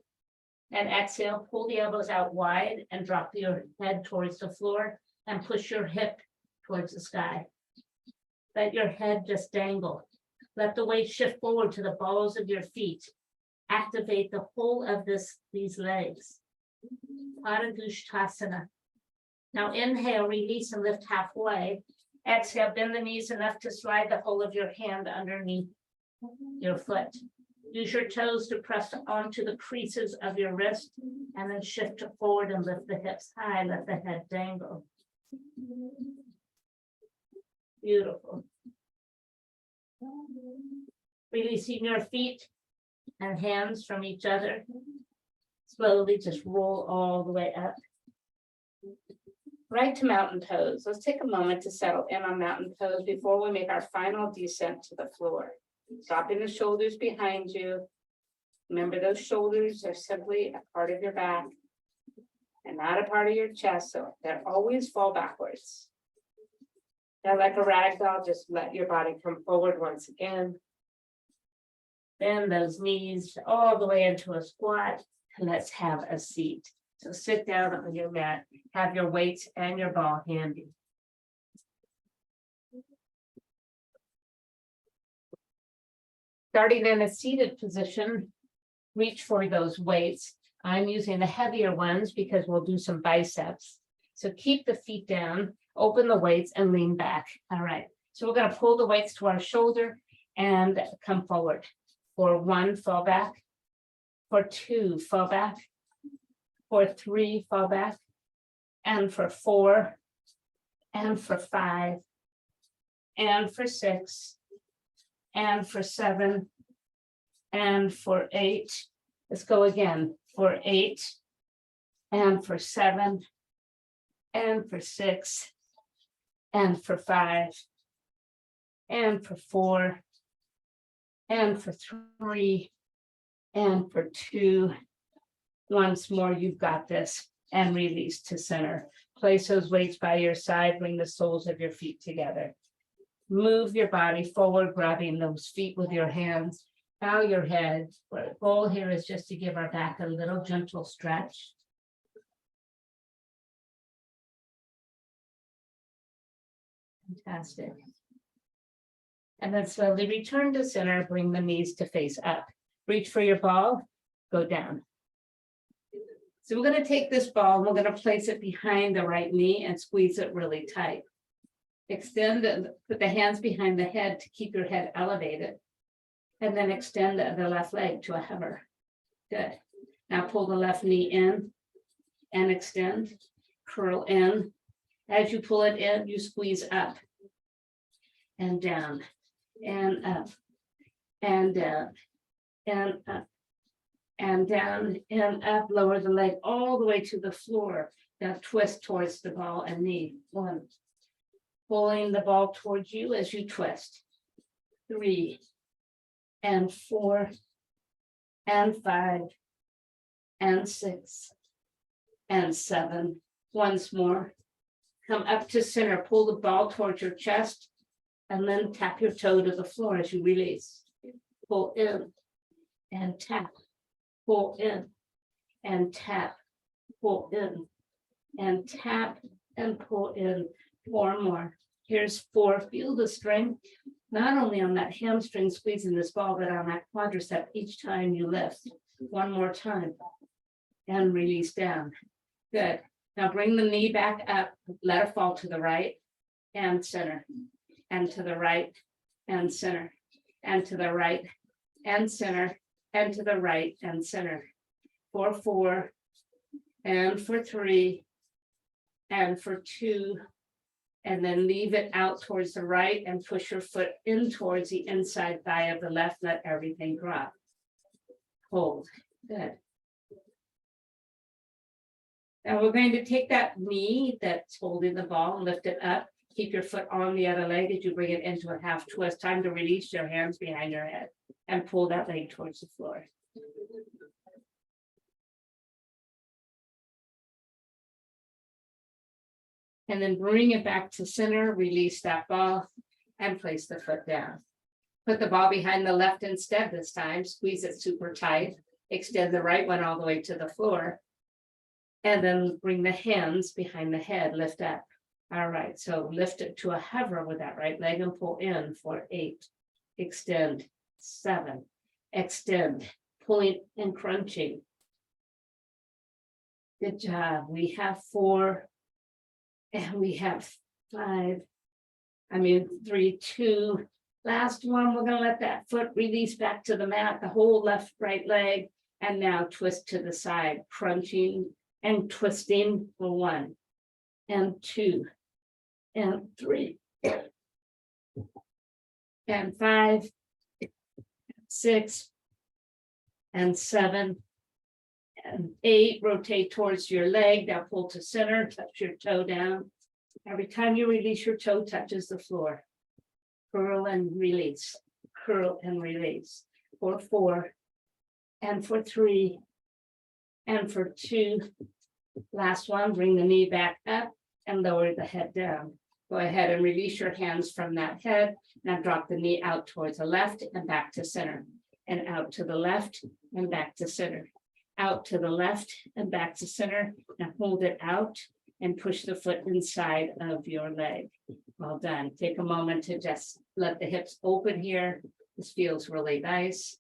And exhale, pull the elbows out wide and drop your head towards the floor and push your hip towards the sky. Let your head just dangle. Let the weight shift forward to the balls of your feet. Activate the whole of these legs. Ardha. Now inhale, release and lift halfway. Exhale, bend the knees enough to slide the whole of your hand underneath your foot. Use your toes to press onto the creases of your wrist and then shift forward and lift the hips high. Let the head dangle. Beautiful. Releasing your feet and hands from each other. Slowly just roll all the way up. Right to mountain pose. Let's take a moment to settle in on mountain pose before we make our final descent to the floor. Dropping the shoulders behind you. Remember, those shoulders are simply a part of your back and not a part of your chest, so they always fall backwards. Now, like a rag doll, just let your body come forward once again. Bend those knees all the way into a squat, and let's have a seat. So sit down on your mat, have your weights and your ball handy. Starting in a seated position, reach for those weights. I'm using the heavier ones because we'll do some biceps. So keep the feet down, open the weights and lean back. All right, so we're going to pull the weights to our shoulder and come forward. For one, fall back. For two, fall back. For three, fall back. And for four, and for five, and for six, and for seven, and for eight. Let's go again. For eight, and for seven, and for six, and for five, and for four, and for three, and for two. Once more, you've got this, and release to center. Place those weights by your side, bring the soles of your feet together. Move your body forward, grabbing those feet with your hands. Bow your head. The goal here is just to give our back a little gentle stretch. Fantastic. And then slowly return to center, bring the knees to face up. Reach for your ball, go down. So we're gonna take this ball, and we're gonna place it behind the right knee and squeeze it really tight. Extend, put the hands behind the head to keep your head elevated. And then extend the left leg to a hover. Good. Now pull the left knee in and extend, curl in. As you pull it in, you squeeze up and down and up and down and up and down and up. Lower the leg all the way to the floor. Now twist towards the ball and knee. 1. Pulling the ball towards you as you twist. 3 and 4 and 5 and 6 and 7. Once more. Come up to center, pull the ball towards your chest, and then tap your toe to the floor as you release. Pull in and tap, pull in and tap, pull in and tap and pull in. 4 more. Here's 4. Feel the strength, not only on that hamstring squeezing this ball, but on that quadricep each time you lift. 1 more time and release down. Good. Now bring the knee back up, let it fall to the right and center, and to the right and center, and to the right and center, and to the right and center. For 4 and for 3 and for 2. And then leave it out towards the right and push your foot in towards the inside thigh of the left. Let everything drop. Hold. Good. Now we're going to take that knee that's holding the ball and lift it up. Keep your foot on the other leg as you bring it into a half twist. Time to release your hands behind your head and pull that leg towards the floor. And then bring it back to center, release that ball and place the foot down. Put the ball behind the left instead this time, squeeze it super tight, extend the right one all the way to the floor. And then bring the hands behind the head, lift up. All right, so lift it to a hover with that right leg and pull in for 8. Extend, 7, extend, pulling and crunching. Good job. We have 4. And we have 3, 2. Last one, we're gonna let that foot release back to the mat, the whole left, right leg. And now twist to the side, crunching and twisting for 1 and 2 and 3 and 5, 6 and 7 and 8. Rotate towards your leg. Now pull to center, touch your toe down. Every time you release, your toe touches the floor. Curl and release, curl and release. For 4 and for 3 and for 2. Last one, bring the knee back up and lower the head down. Go ahead and release your hands from that head. Now drop the knee out towards the left and back to center, and out to the left and back to center. Out to the left and back to center. Now hold it out and push the foot inside of your leg. Well done. Take a moment to just let the hips open here. This feels really nice.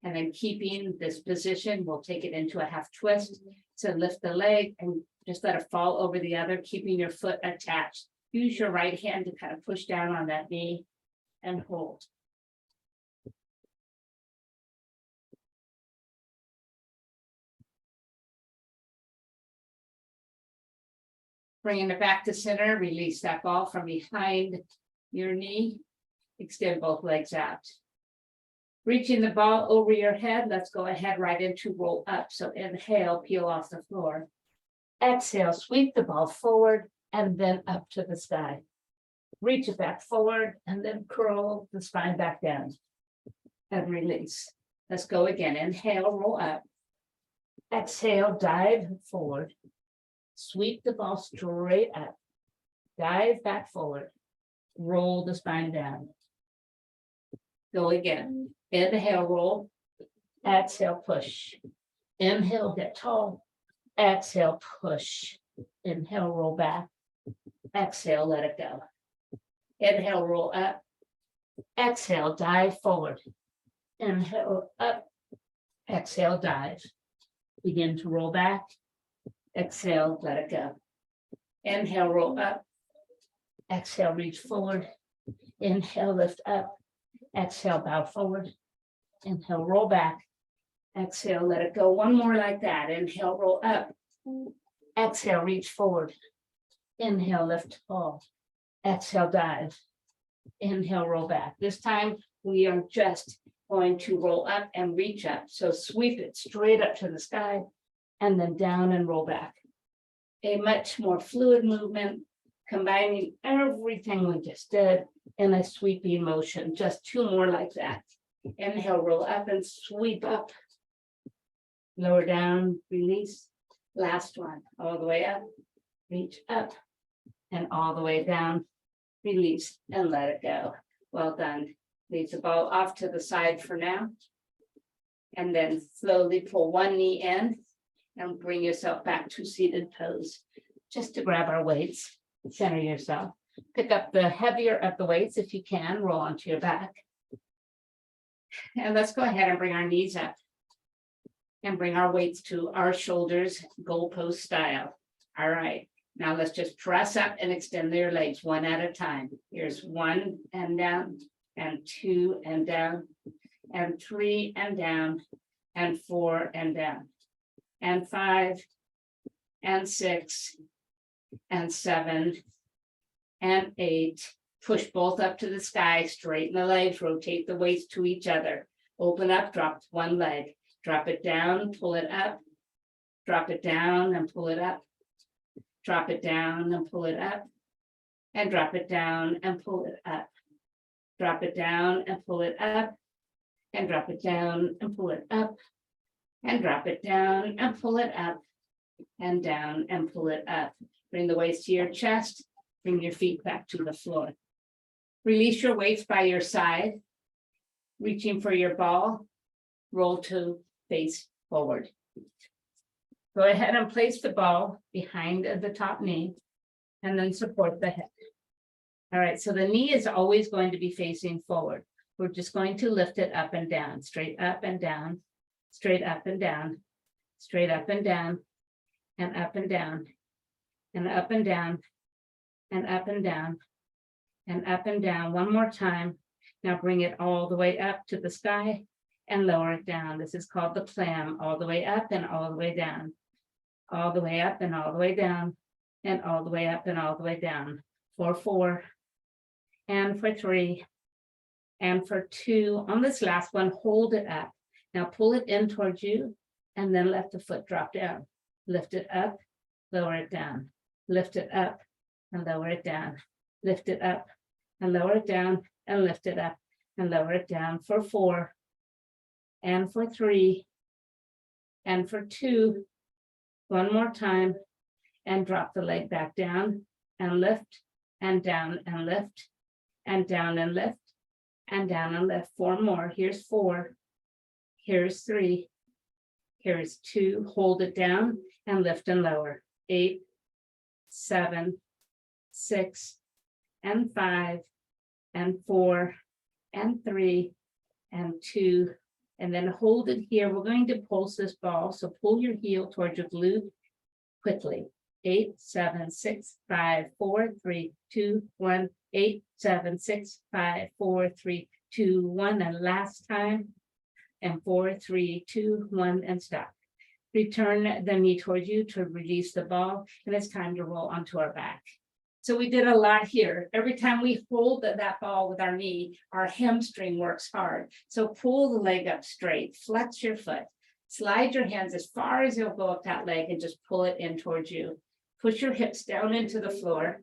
And then keeping this position, we'll take it into a half twist. So lift the leg and just let it fall over the other, keeping your foot attached. Use your right hand to kind of push down on that knee and hold. Bringing it back to center, release that ball from behind your knee. Extend both legs out. Reaching the ball over your head, let's go ahead right into roll up. So inhale, peel off the floor. Exhale, sweep the ball forward and then up to the sky. Reach it back forward and then curl the spine back down and release. Let's go again. Inhale, roll up. Exhale, dive forward. Sweep the ball straight up. Dive back forward. Roll the spine down. Go again. Inhale, roll. Exhale, push. Inhale, get tall. Exhale, push. Inhale, roll back. Exhale, let it go. Inhale, roll up. Exhale, dive forward. Inhale, up. Exhale, dive. Begin to roll back. Exhale, let it go. Inhale, roll up. Exhale, reach forward. Inhale, lift up. Exhale, bow forward. Inhale, roll back. Exhale, let it go. One more like that. Inhale, roll up. Exhale, reach forward. Inhale, lift tall. Exhale, dive. Inhale, roll back. This time we are just going to roll up and reach up. So sweep it straight up to the sky and then down and roll back. A much more fluid movement, combining everything we just did in a sweeping motion. Just two more like that. Inhale, roll up and sweep up. Lower down, release. Last one, all the way up, reach up, and all the way down, release, and let it go. Well done. Leave the ball off to the side for now. And then slowly pull one knee in and bring yourself back to seated pose. Just to grab our weights, center yourself. Pick up the heavier of the weights if you can, roll onto your back. And let's go ahead and bring our knees up. And bring our weights to our shoulders, goalpost style. All right, now let's just press up and extend your legs one at a time. Here's 1 and down, and 2 and down, and 3 and down, and 4 and down, and 5, and 6, and 7, and 8. Push both up to the sky, straighten the legs, rotate the weights to each other. Open up, drop one leg. Drop it down, pull it up, drop it down and pull it up, drop it down and pull it up, and drop it down and pull it up, drop it down and pull it up, and drop it down and pull it up, and drop it down and pull it up, and down and pull it up. Bring the weights to your chest, bring your feet back to the floor. Release your weights by your side, reaching for your ball, roll to face forward. Go ahead and place the ball behind the top knee and then support the head. All right, so the knee is always going to be facing forward. We're just going to lift it up and down, straight up and down, straight up and down, straight up and down, and up and down, and up and down, and up and down, and up and down. One more time. Now bring it all the way up to the sky and lower it down. This is called the clam, all the way up and all the way down, all the way up and all the way down, and all the way up and all the way down. For 4, and for 3, and for 2. On this last one, hold it up. Now pull it in towards you, and then let the foot drop down. Lift it up, lower it down. Lift it up, and lower it down. Lift it up, and lower it down, and lift it up, and lower it down. For 4, and for 3, and for 2. One more time, and drop the leg back down, and lift, and down, and lift, and down, and lift, and down, and lift. 4 more. Here's 4, here's 3, here's 2. Hold it down, and lift and lower. 8, 7, 6, and 5, and 4, and 3, and 2. And then hold it here. We're going to pulse this ball. So pull your heel towards your glute quickly. 8, 7, 6, 5, 4, 3, 2, 1. 8, 7, 6, 5, 4, 3, 2, 1. And last time. And 4, 3, 2, 1, and stop. Return the knee towards you to release the ball. And it's time to roll onto our back. So we did a lot here. Every time we hold that ball with our knee, our hamstring works hard. So pull the leg up straight, flex your foot, slide your hands as far as you'll go up that leg and just pull it in towards you. Push your hips down into the floor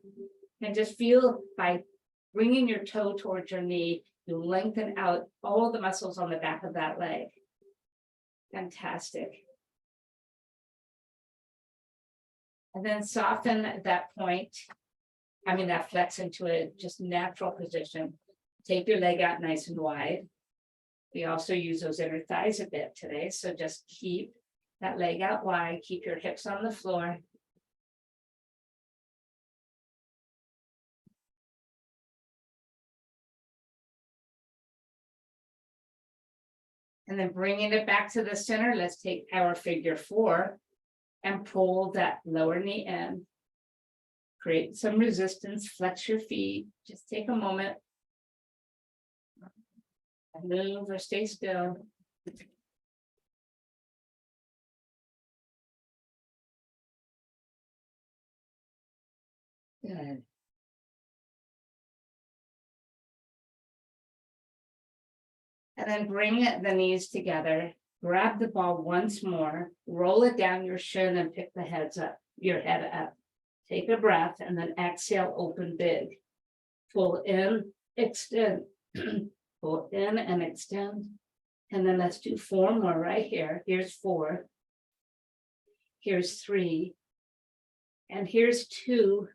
and just feel by bringing your toe towards your knee, you lengthen out all the muscles on the back of that leg. Fantastic. And then soften at that point. That flex into a just natural position. Take your leg out nice and wide. We also use those inner thighs a bit today. So just keep that leg out wide. Keep your hips on the floor. And then bringing it back to the center, let's take our figure 4 and pull that lower knee in. Create some resistance, flex your feet, just take a moment. Move or stay still. Good. And then bring the knees together, grab the ball once more, roll it down your shin and pick the your head up. Take a breath and then exhale, open big. Pull in, extend, pull in and extend. And then let's do 4 more right here. Here's 4. Here's 3. And here's 2.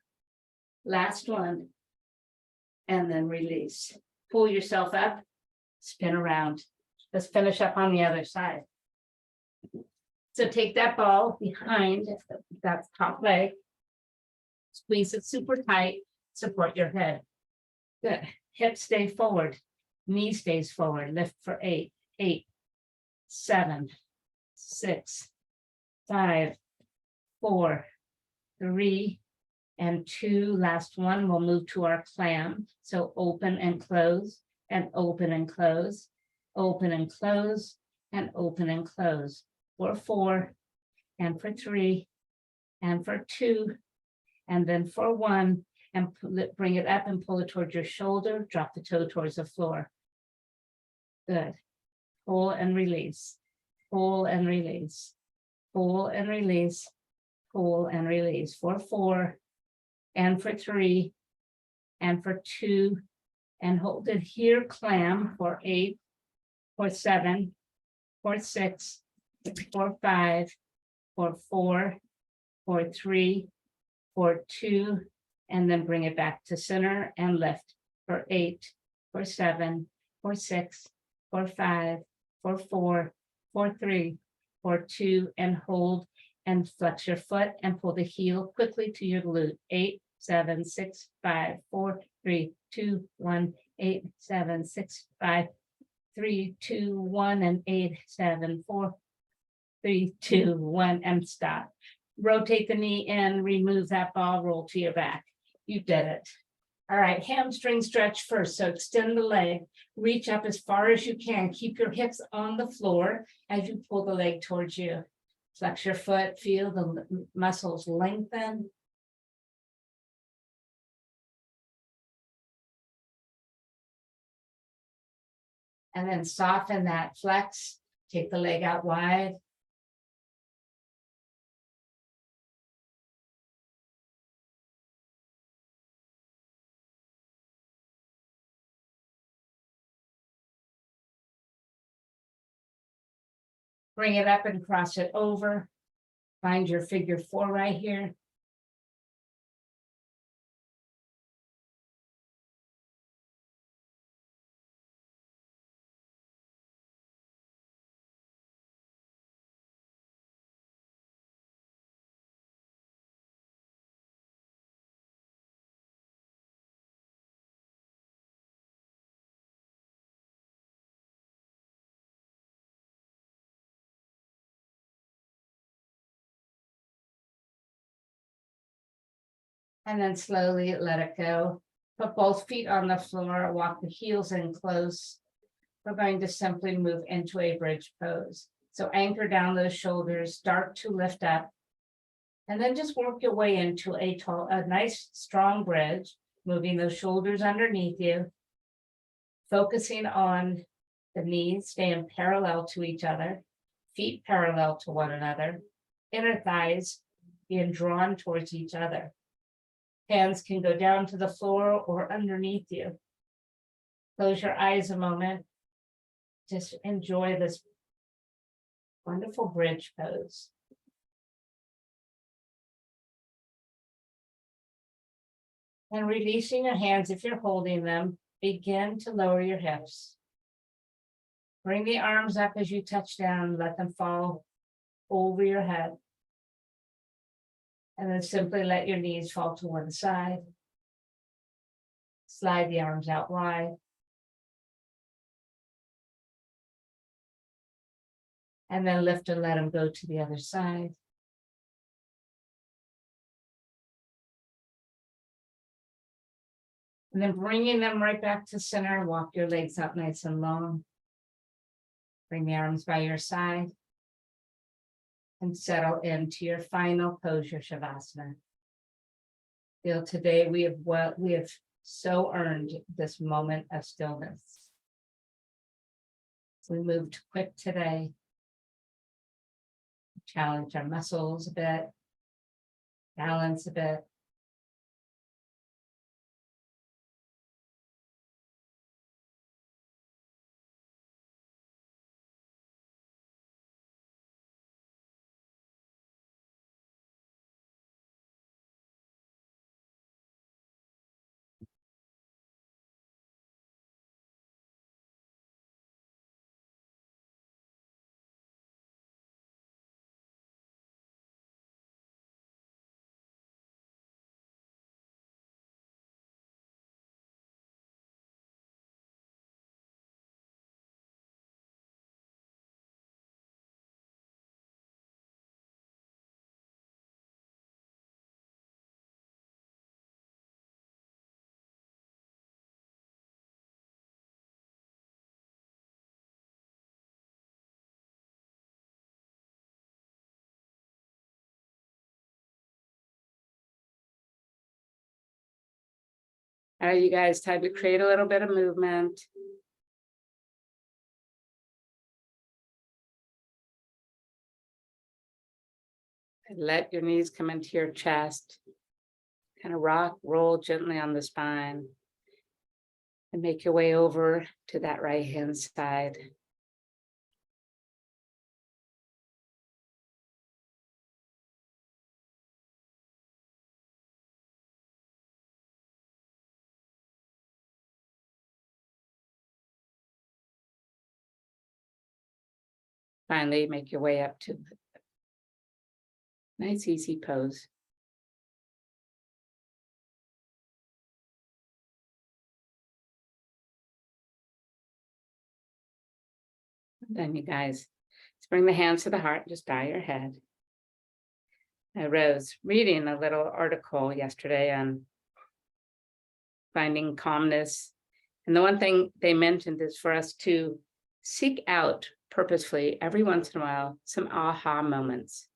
Last one. And then release. Pull yourself up, spin around. Let's finish up on the other side. So take that ball behind that top leg. Squeeze it super tight, support your head. Good. Hips stay forward, knee stays forward. Lift for 8, 8, 7, 6, 5, 4, 3, and 2. Last one, we'll move to our clam. So open and close, and open and close, open and close, and open and close. For 4, and for 3, and for 2, and then for 1, and bring it up and pull it towards your shoulder, drop the toe towards the floor. Good. Pull and release, pull and release, pull and release, pull and release. For 4, and for 3, and for 2, and hold it here, clam. For 8, for 7, for 6, for 5, for 4, for 3, for 2, and then bring it back to center and lift. For 8, for 7, for 6, for 5, for 4, for 3, for 2, and hold and flex your foot and pull the heel quickly to your glute. 8, 7, 6, 5, 4, 3, 2, 1, 8, 7, 6, 5, 3, 2, 1, and 8, 7, 4, 3, 2, 1, and stop. Rotate the knee in, remove that ball, roll to your back. You did it. All right, hamstring stretch first. So extend the leg, reach up as far as you can. Keep your hips on the floor as you pull the leg towards you. Flex your foot, feel the muscles lengthen. And then soften that flex. Take the leg out wide. Bring it up and cross it over. Find your figure 4 right here. And then slowly let it go. Put both feet on the floor, walk the heels in close. We're going to simply move into a bridge pose. So anchor down those shoulders, start to lift up. And then just work your way into a nice strong bridge, moving those shoulders underneath you. Focusing on the knees staying parallel to each other, feet parallel to one another, inner thighs being drawn towards each other. Hands can go down to the floor or underneath you. Close your eyes a moment. Just enjoy this wonderful bridge pose. And releasing your hands, if you're holding them, begin to lower your hips. Bring the arms up as you touch down, let them fall over your head. And then simply let your knees fall to one side. Slide the arms out wide. And then lift and let them go to the other side. And then bringing them right back to center, walk your legs out nice and long. Bring the arms by your side. And settle into your final pose, your Shavasana. Feel today we have so earned this moment of stillness. We moved quick today. Challenge our muscles a bit. Balance a bit. All right, you guys, time to create a little bit of movement. And let your knees come into your chest. Kind of rock, roll gently on the spine. And make your way over to that right hand side. Finally, make your way up to a nice, easy pose. Then you guys, let's bring the hands to the heart, just bow your head. I was reading a little article yesterday on finding calmness. And the one thing they mentioned is for us to seek out purposefully every once in a while some aha moments,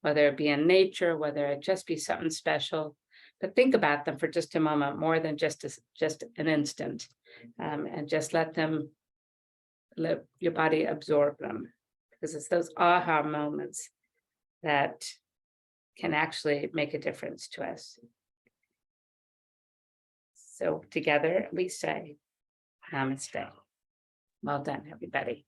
whether it be in nature, whether it just be something special, but think about them for just a moment, more than just an instant, and just let your body absorb them, because it's those aha moments that can actually make a difference to us. So together we say, Namaste. Well done, everybody.